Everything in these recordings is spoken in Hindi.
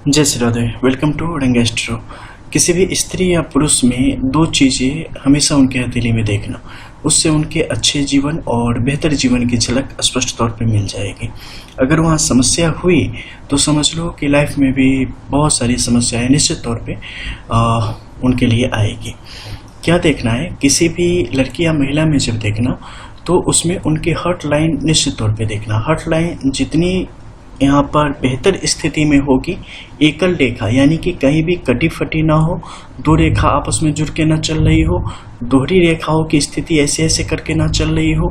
जय श्री राधे। वेलकम टू रंग एस्ट्रो। किसी भी स्त्री या पुरुष में दो चीज़ें हमेशा उनके हथेली में देखना, उससे उनके अच्छे जीवन और बेहतर जीवन की झलक स्पष्ट तौर पे मिल जाएगी। अगर वहाँ समस्या हुई तो समझ लो कि लाइफ में भी बहुत सारी समस्याएं निश्चित तौर पे उनके लिए आएगी। क्या देखना है, किसी भी लड़की या महिला में जब देखना तो उसमें उनकी हर्ट लाइन निश्चित तौर पे देखना। हर्ट लाइन जितनी यहाँ पर बेहतर स्थिति में होगी, एकल रेखा यानी कि कहीं भी कटी फटी ना हो, दो रेखा आपस में जुड़ के ना चल रही हो, दोहरी रेखाओं की स्थिति ऐसे ऐसे करके ना चल रही हो,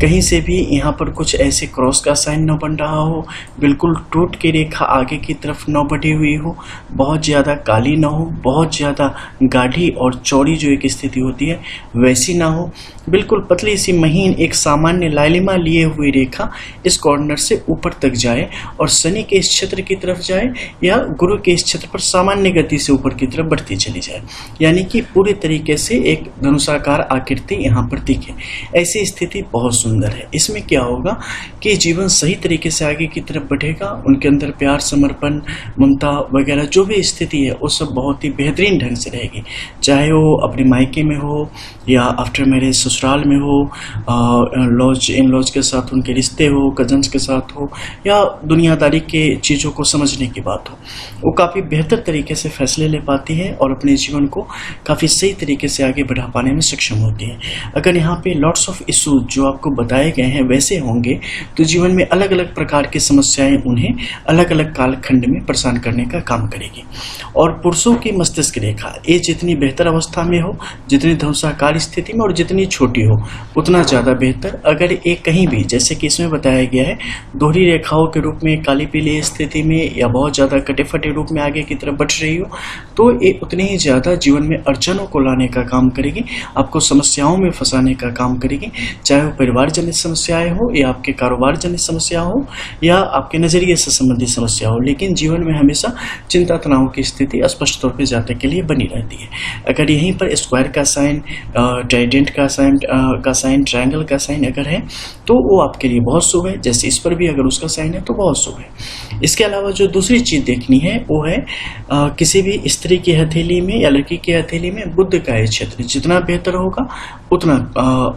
कहीं से भी यहाँ पर कुछ ऐसे क्रॉस का साइन न बन रहा हो, बिल्कुल टूट की रेखा आगे की तरफ न बढ़ी हुई हो, बहुत ज़्यादा काली ना हो, बहुत ज़्यादा गाढ़ी और चौड़ी जो एक स्थिति होती है वैसी ना हो, बिल्कुल पतली सी महीन एक सामान्य लालिमा लिए हुई रेखा इस कॉर्नर से ऊपर तक जाए और शनि के इस क्षेत्र की तरफ जाए या गुरु के इस क्षेत्र पर सामान्य गति से ऊपर की तरफ बढ़ती चली जाए, यानी कि पूरी तरीके से एक धनुषाकार आकृति यहाँ पर दिखे। ऐसी स्थिति बहुत सुंदर है। इसमें क्या होगा कि जीवन सही तरीके से आगे की तरफ बढ़ेगा, उनके अंदर प्यार, समर्पण, ममता वगैरह जो भी स्थिति है वो सब बहुत ही बेहतरीन ढंग से रहेगी। चाहे वो अपने मायके में हो या आफ्टर मैरिज ससुराल में हो, लॉज इन लॉज के साथ उनके रिश्ते हो, कजन्स के साथ हो या दुनियादारी के चीज़ों को समझने की बात हो, वो काफ़ी बेहतर तरीके से फैसले ले पाती है और अपने जीवन को काफ़ी सही तरीके से आगे बढ़ा पाने में सक्षम होती है। अगर यहाँ पे लॉट्स ऑफ इश्यूज जो आपको बताए गए हैं वैसे होंगे तो जीवन में अलग अलग प्रकार की समस्याएं उन्हें अलग अलग कालखंड में परेशान करने का काम करेगी। और पुरुषों की मस्तिष्क रेखा ये जितनी बेहतर अवस्था में हो, जितनी धनुषाकार स्थिति में और जितनी छोटी हो उतना ज़्यादा बेहतर। अगर एक कहीं भी जैसे कि इसमें बताया गया है दोहरी रेखाओं के रूप में, काली पीली स्थिति में या बहुत ज़्यादा कटे फटे रूप में आगे की तरफ बढ़ रही हो तो ये उतनी ही ज़्यादा जीवन में अड़चनों को लाने का काम करेगी, आपको समस्याओं में फंसाने का काम करेगी। चाहे वो परिवार जनित समस्याएं हो या आपके कारोबार जनित समस्या हो या आपके नज़रिए से संबंधित समस्या हो, लेकिन जीवन में हमेशा चिंता तनाव की स्थिति स्पष्ट तौर पर जातक के लिए बनी रहती है। अगर यहीं पर स्क्वायर का साइन, ट्राइडेंट का साइन, ट्रायंगल का साइन अगर है तो वो आपके लिए बहुत शुभ है। जैसे इस पर भी अगर उसका साइन है तो बहुत शुभ है। इसके अलावा जो दूसरी चीज़ देखनी है वो है किसी भी स्त्री की हथेली में या लड़की की हथेली में बुध का ये क्षेत्र जितना बेहतर होगा उतना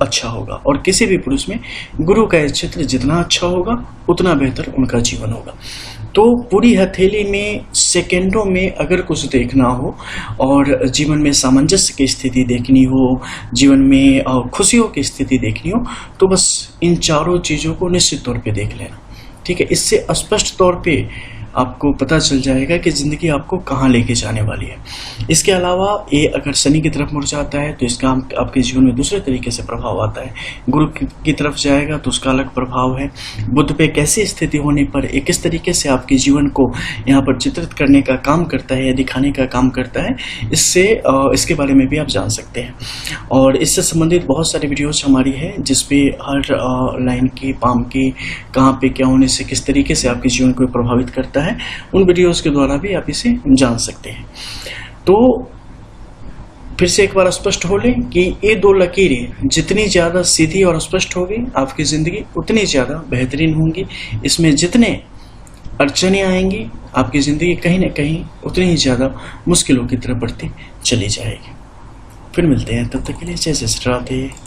अच्छा होगा, और किसी भी पुरुष में गुरु का ये क्षेत्र जितना अच्छा होगा उतना बेहतर उनका जीवन होगा। तो पूरी हथेली में सेकेंडों में अगर कुछ देखना हो और जीवन में सामंजस्य की स्थिति देखनी हो, जीवन में खुशियों की स्थिति देखनी हो तो बस इन चारों चीज़ों को निश्चित तौर पे देख लेना, ठीक है। इससे स्पष्ट तौर पे आपको पता चल जाएगा कि ज़िंदगी आपको कहाँ लेके जाने वाली है। इसके अलावा ये अगर शनि की तरफ मुड़ जाता है तो इसका आपके जीवन में दूसरे तरीके से प्रभाव आता है। गुरु की तरफ जाएगा तो उसका अलग प्रभाव है। बुध पे कैसी स्थिति होने पर ये किस तरीके से आपके जीवन को यहाँ पर चित्रित करने का काम करता है या दिखाने का काम करता है, इसके बारे में भी आप जान सकते हैं। और इससे संबंधित बहुत सारी वीडियोज हमारी है जिसपे हर लाइन की, पाम की, कहाँ पे क्या होने से किस तरीके से आपके जीवन को प्रभावित करता है, उन वीडियोस के द्वारा भी आप इसे जान सकते हैं। तो फिर से एक बार स्पष्ट हो लें कि ये दो लकीरें जितनी ज़्यादा सीधी और स्पष्ट होगी आपकी ज़िंदगी उतनी ज़्यादा बेहतरीन होंगी। इसमें जितने अड़चनें आएंगी आपकी ज़िंदगी कहीं ना कहीं उतनी ही ज़्यादा मुश्किलों की तरफ बढ़ती चली जाएगी। फिर मिलते हैं, तब तक के लिए जय श्री राधे।